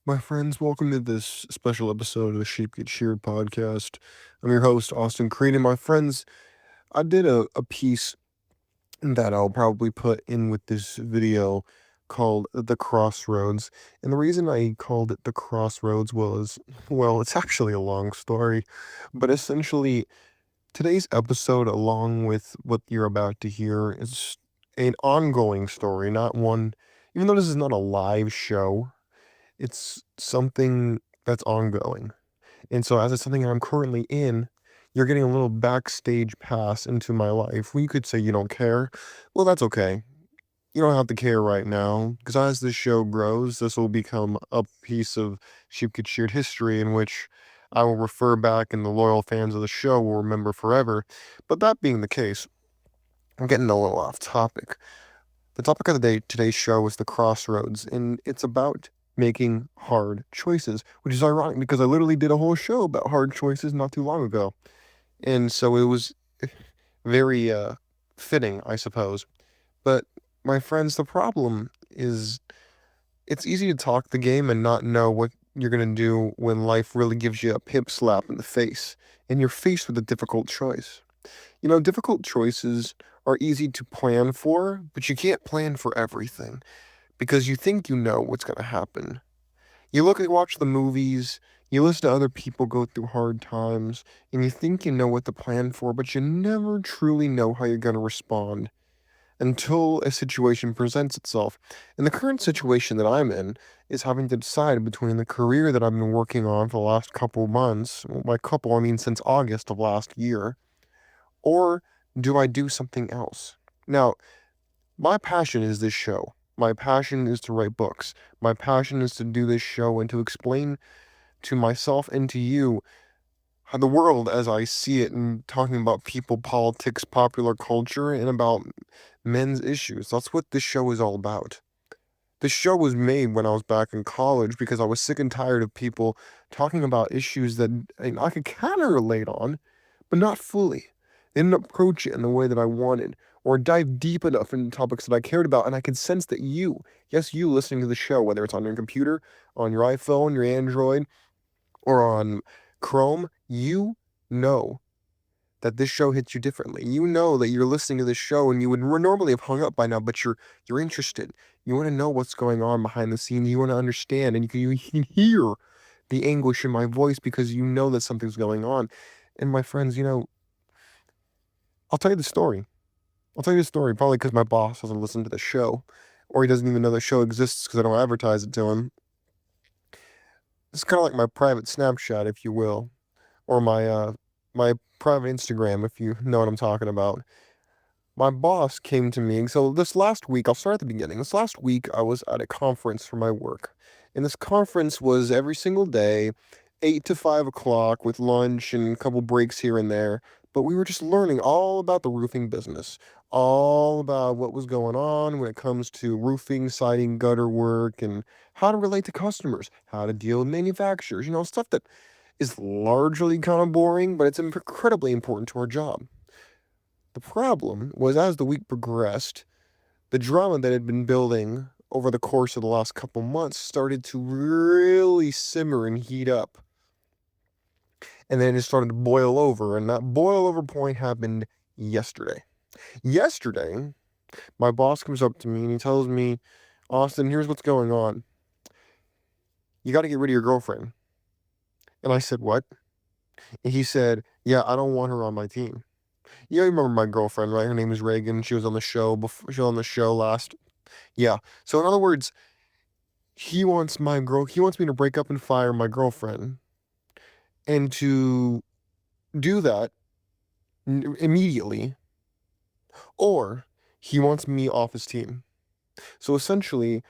My friends, welcome to this special episode of the Sheep Get Sheared Podcast. I'm your host, Austin Creed, and my friends, I did a piece that I'll probably put in with this video called The Crossroads. And the reason I called it The Crossroads was, well, it's actually a long story, but essentially, today's episode, along with what you're about to hear, is an ongoing story, not one, even though this is not a live show. It's something that's ongoing. And so as it's something I'm currently in, you're getting a little backstage pass into my life. Well, you could say you don't care. Well, that's okay. You don't have to care right now, because as this show grows, this will become a piece of Sheep Get Sheared history in which I will refer back and the loyal fans of the show will remember forever. But that being the case, I'm getting a little off topic. The topic of the day today's show is the Crossroads, and it's about making hard choices, which is ironic because I literally did a whole show about hard choices not too long ago. And so it was very fitting, I suppose. But my friends, the problem is it's easy to talk the game and not know what you're going to do when life really gives you a pip slap in the face and you're faced with a difficult choice. Difficult choices are easy to plan for, but you can't plan for everything because you think you know what's going to happen. You watch the movies, you listen to other people go through hard times, and you think you know what to plan for, but you never truly know how you're going to respond until a situation presents itself. And the current situation that I'm in is having to decide between the career that I've been working on for the last couple months, well, by couple, I mean since August of last year, or do I do something else? Now, my passion is this show. My passion is to write books. My passion is to do this show and to explain to myself and to you how the world as I see it and talking about people, politics, popular culture, and about men's issues. That's what this show is all about. This show was made when I was back in college because I was sick and tired of people talking about issues that I could kind of relate on, but not fully. They didn't approach it in the way that I wanted, or dive deep enough into topics that I cared about, and I could sense that you, yes, you listening to the show, whether it's on your computer, on your iPhone, your Android, or on Chrome, you know that this show hits you differently. You know that you're listening to this show and you would normally have hung up by now, but you're interested. You want to know what's going on behind the scenes. You want to understand, and you can hear the anguish in my voice because you know that something's going on. And my friends, I'll tell you the story. I'll tell you the story probably because my boss doesn't listen to the show, or he doesn't even know the show exists because I don't advertise it to him. It's kind of like my private Snapchat, if you will, or my private Instagram, if you know what I'm talking about. My boss came to me. So this last week, I'll start at the beginning. This last week, I was at a conference for my work. And this conference was every single day, 8 to 5 o'clock with lunch and a couple breaks here and there. But we were just learning all about the roofing business, all about what was going on when it comes to roofing, siding, gutter work, and how to relate to customers, how to deal with manufacturers, stuff that is largely kind of boring, but it's incredibly important to our job. The problem was as the week progressed, the drama that had been building over the course of the last couple months started to really simmer and heat up. And then it started to boil over, and that boil over point happened yesterday. Yesterday, my boss comes up to me and he tells me, Austin, here's what's going on. You got to get rid of your girlfriend. And I said, what? And he said, yeah, I don't want her on my team. You remember my girlfriend, right? Her name is Reagan. She was on the show before. She was on the show last. Yeah. So in other words, he wants my girl. He wants me to break up and fire my girlfriend, and to do that immediately, or he wants me off his team. So essentially,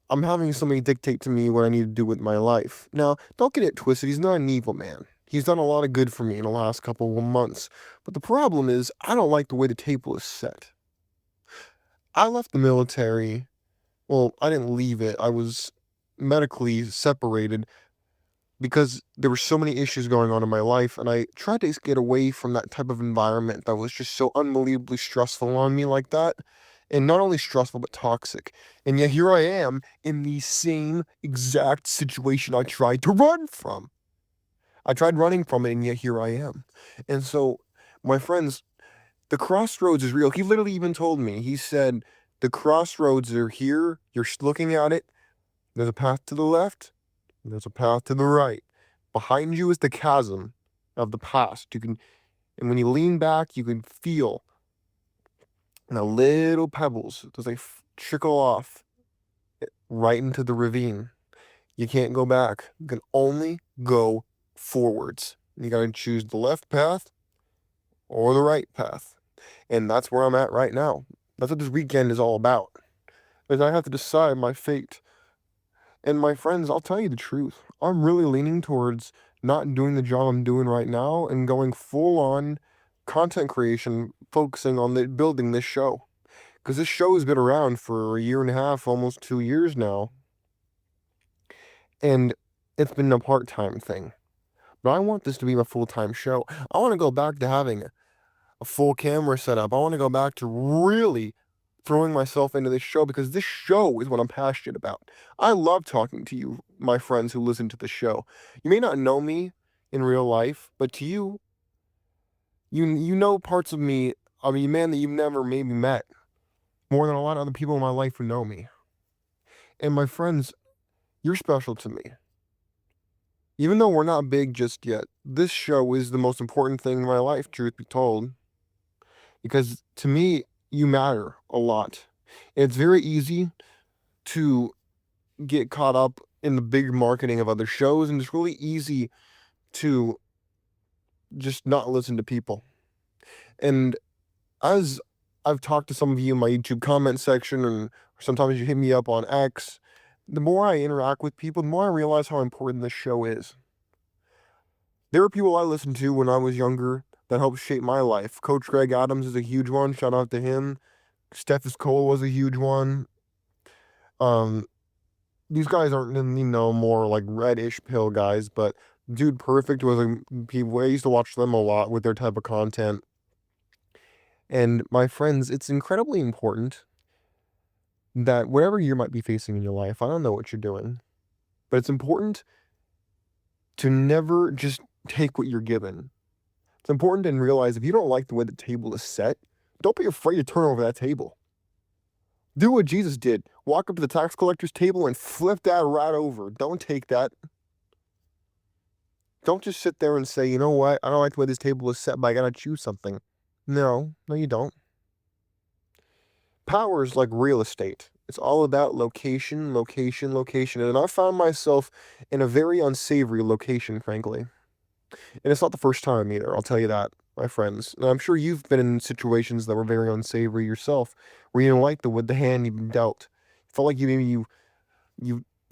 I'm having somebody dictate to me what I need to do with my life. Now, don't get it twisted. He's not an evil man. He's done a lot of good for me in the last couple of months. But the problem is, I don't like the way the table is set. I left the military. Well, I didn't leave it. I was medically separated because there were so many issues going on in my life, and I tried to get away from that type of environment that was just so unbelievably stressful on me like that. and not only stressful but toxic. And yet here I am in the same exact situation I tried to run from. I tried running from it, and yet here I am. And so, my friends, the crossroads is real. He literally even told me, he said, the crossroads are here. You're looking at it. There's a path to the left. There's a path to the right. Behind you is the chasm of the past. And when you lean back, you can feel the little pebbles as they trickle off right into the ravine. You can't go back. You can only go forwards. You got to choose the left path or the right path. And that's where I'm at right now. That's what this weekend is all about. Is I have to decide my fate. And my friends, I'll tell you the truth. I'm really leaning towards not doing the job I'm doing right now and going full on content creation, focusing on building this show. Because this show has been around for a year and a half, almost 2 years now. And it's been a part-time thing. But I want this to be a full-time show. I want to go back to having a full camera setup. I want to go back to really throwing myself into this show because this show is what I'm passionate about. I love talking to you, my friends who listen to the show. You may not know me in real life, but to you, you know parts of me, I mean, man, that you've never maybe met more than a lot of other people in my life who know me. And my friends, you're special to me. Even though we're not big just yet, this show is the most important thing in my life, truth be told. Because to me, you matter a lot. It's very easy to get caught up in the big marketing of other shows, and it's really easy to just not listen to people. And as I've talked to some of you in my YouTube comment section, and sometimes you hit me up on X, the more I interact with people, the more I realize how important this show is. There were people I listened to when I was younger that helped shape my life. Coach Greg Adams is a huge one. Shout out to him. Steffes Cole was a huge one. These guys aren't, more like reddish pill guys, but Dude Perfect was people. I used to watch them a lot with their type of content. And my friends, it's incredibly important that whatever you might be facing in your life, I don't know what you're doing, but it's important to never just take what you're given. It's important to realize if you don't like the way the table is set, don't be afraid to turn over that table. Do what Jesus did. Walk up to the tax collector's table and flip that right over. Don't take that. Don't just sit there and say, you know what? I don't like the way this table is set, but I gotta choose something. No, you don't. Power is like real estate. It's all about location, location, location. And I found myself in a very unsavory location, frankly. And it's not the first time either, I'll tell you that, my friends. And I'm sure you've been in situations that were very unsavory yourself, where you didn't like the hand you've been dealt. Felt like you've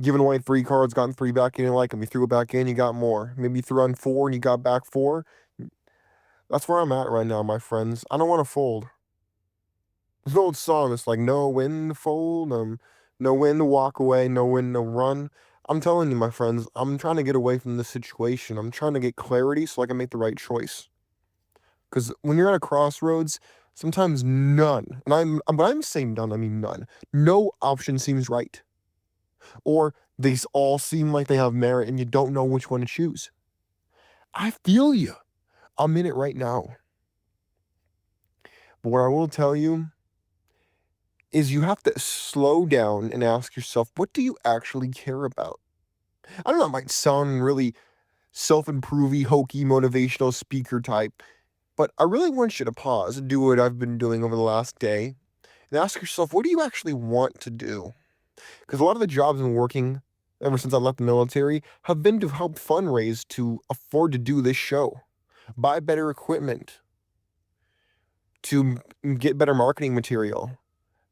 given away 3 cards, gotten 3 back, you didn't like them. You threw it back in, you got more. Maybe you threw on 4 and you got back 4. That's where I'm at right now, my friends. I don't want to fold. There's an old song that's like, no when to fold, no when to walk away, no when to run. I'm telling you, my friends, I'm trying to get away from this situation. I'm trying to get clarity so I can make the right choice. Because when you're at a crossroads, sometimes none, and when I'm saying none, I mean none. No option seems right. Or they all seem like they have merit and you don't know which one to choose. I feel you. I'm in it right now. But what I will tell you is you have to slow down and ask yourself, what do you actually care about? I don't know, it might sound really self-improvey, hokey, motivational speaker type, but I really want you to pause and do what I've been doing over the last day and ask yourself, what do you actually want to do? Because a lot of the jobs I'm working ever since I left the military have been to help fundraise to afford to do this show, buy better equipment, to get better marketing material,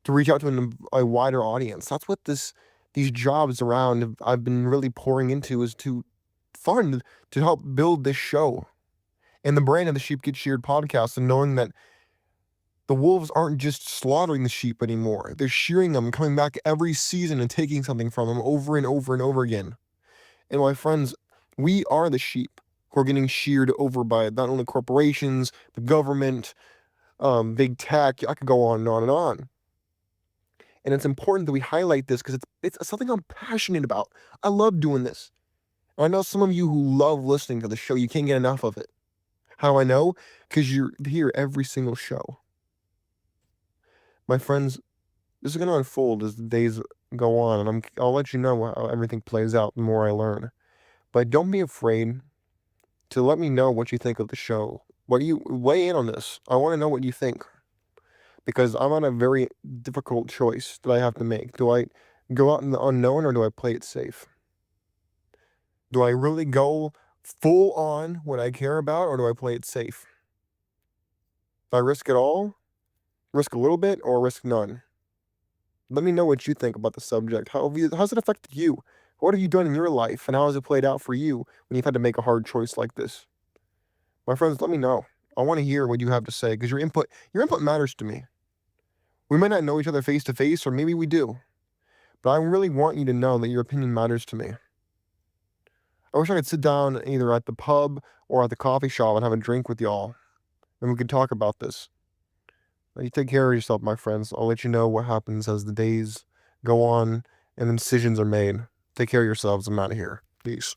to reach out to a wider audience. That's what these jobs around I've been really pouring into, is to fund, to help build this show and the brand of the Sheep Get Sheared podcast, and knowing that the wolves aren't just slaughtering the sheep anymore. They're shearing them, coming back every season and taking something from them over and over and over again. And my friends, we are the sheep who are getting sheared over by not only corporations, the government, big tech. I could go on and on and on. And it's important that we highlight this because it's something I'm passionate about. I love doing this. I know some of you who love listening to the show, you can't get enough of it. How do I know? Because you're here every single show. My friends, this is going to unfold as the days go on, and I'll let you know how everything plays out the more I learn. But don't be afraid to let me know what you think of the show. What do you weigh in on this? I want to know what you think because I'm on a very difficult choice that I have to make. Do I go out in the unknown or do I play it safe? Do I really go full on what I care about or do I play it safe? Do I risk it all? Risk a little bit or risk none? Let me know what you think about the subject. How's it affected you? What have you done in your life and how has it played out for you when you've had to make a hard choice like this? My friends, let me know. I want to hear what you have to say because your input matters to me. We might not know each other face to face, or maybe we do, but I really want you to know that your opinion matters to me. I wish I could sit down either at the pub or at the coffee shop and have a drink with y'all, and we could talk about this. You take care of yourself, my friends. I'll let you know what happens as the days go on and decisions are made. Take care of yourselves. I'm out of here. Peace.